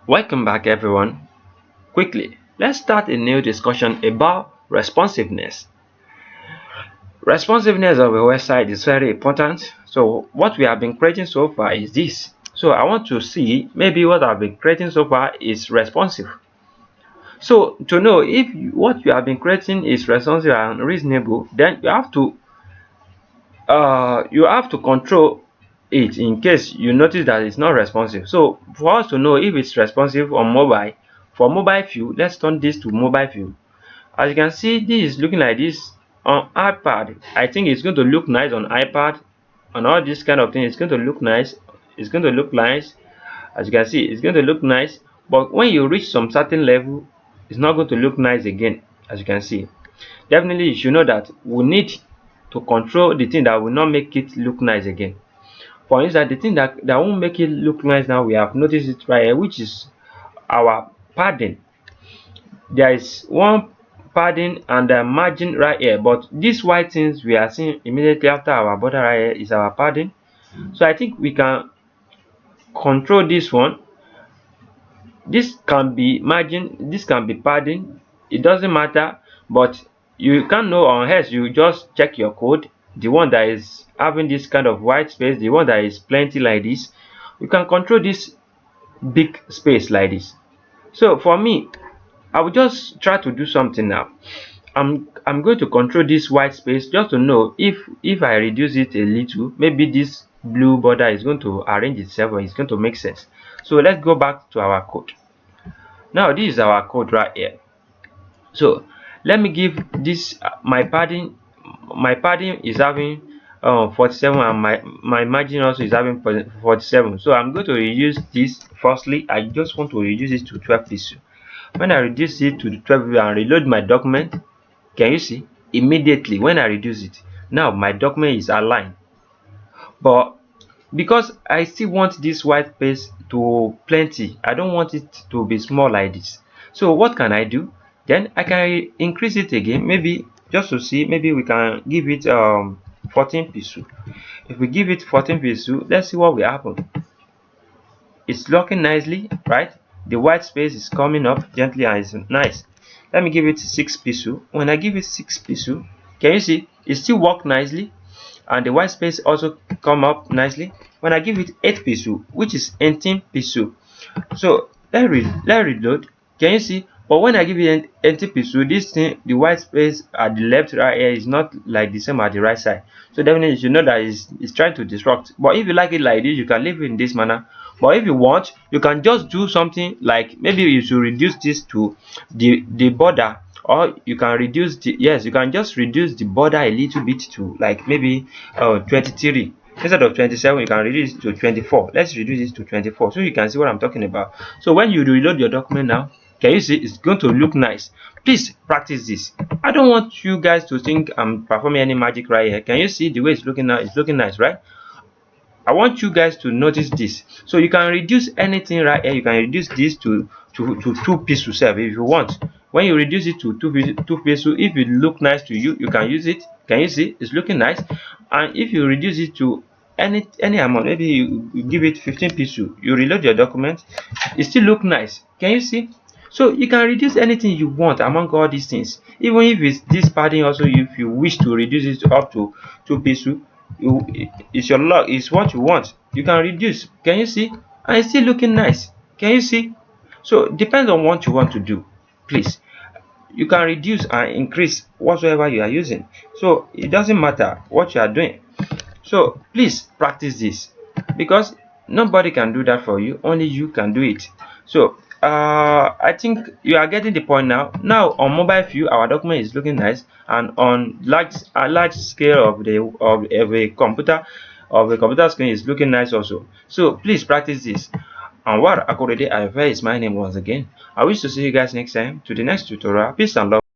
Welcome back everyone. Quickly, let's start a new discussion about responsiveness. Responsiveness of a website is very important. So what we have been creating so far is this. So I want to see maybe what I've been creating so far is responsive. So to know if what you have been creating is responsive and reasonable, then you have to control it in case you notice that it's not responsive. So for us to know if it's responsive on mobile, for mobile view, let's turn this to mobile view. As you can see, this is looking like this on iPad. I think it's going to look nice on iPad and all this kind of thing. It's going to look nice. It's going to look nice. As you can see, it's going to look nice. But when you reach some certain level, it's not going to look nice again. As you can see, definitely you should know that we need to control the thing that will not make it look nice again. For instance, the thing that won't make it look nice now, we have noticed it right here, which is our padding. There is one padding and a margin right here, but these white things we are seeing immediately after our border right here is our padding. So I think we can control this one. This can be margin, this can be padding, it doesn't matter, but you can't know unless you just check your code. The one that is having this kind of white space, the one that is plenty like this, you can control this big space like this. So for me, I will just try to do something now. I'm going to control this white space just to know if I reduce it a little, maybe this blue border is going to arrange itself or it's going to make sense. So let's go back to our code. Now this is our code right here. So let me give this my padding. My padding is having 47 and my margin also is having 47. So I'm going to reduce this. Firstly, I just want to reduce it to 12 pixels. When I reduce it to the 12 and reload my document, can you see immediately when I reduce it, now my document is aligned. But because I still want this white space to plenty, I don't want it to be small like this. So what can I do? Then I can increase it again, maybe just to see, maybe we can give it 14 pixels. If we give it 14 pixels, let's see what will happen. It's looking nicely, right? The white space is coming up gently and it's nice. Let me give it 6 pixels. When I give it 6 pixels, can you see it still work nicely? And the white space also come up nicely. When I give it 8 pixels, which is 18 pixels, so let's reload. Can you see? But when I give it 18 pixels, this thing, the white space at the left right here is not like the same at the right side. So definitely you should know that it's trying to disrupt. But if you like it like this, you can leave it in this manner. But if you want, you can just do something like maybe you should reduce this to the border, or you can reduce the, yes, you can just reduce the border a little bit to like maybe 23. Instead of 27, you can reduce it to 24. Let's reduce it to 24 so you can see what I'm talking about. So when you reload your document now, can you see it's going to look nice? Please practice this. I don't want you guys to think I'm performing any magic right here. Can you see the way it's looking now? It's looking nice, right? I want you guys to notice this. So you can reduce anything right here. You can reduce this to 2 pixels if you want. When you reduce it to 2 pixels, if it look nice to you, you can use it. Can you see it's looking nice? And if you reduce it to any amount, maybe you give it 15 pixels, you reload your document, it still look nice. Can you see? So you can reduce anything you want among all these things. Even if it's this padding also, if you wish to reduce it up to 2 pixels, it's your luck, it's what you want, you can reduce. Can you see? And it's still looking nice. Can you see? So depends on what you want to do. Please, you can reduce and increase whatsoever you are using, so it doesn't matter what you are doing. So please practice this, because nobody can do that for you, only you can do it. So I think you are getting the point now. Now on mobile view, our document is looking nice, and on large scale of a computer screen is looking nice also. So please practice this. Anwar Akorede is my name once again. I wish to see you guys next time to the next tutorial. Peace and love.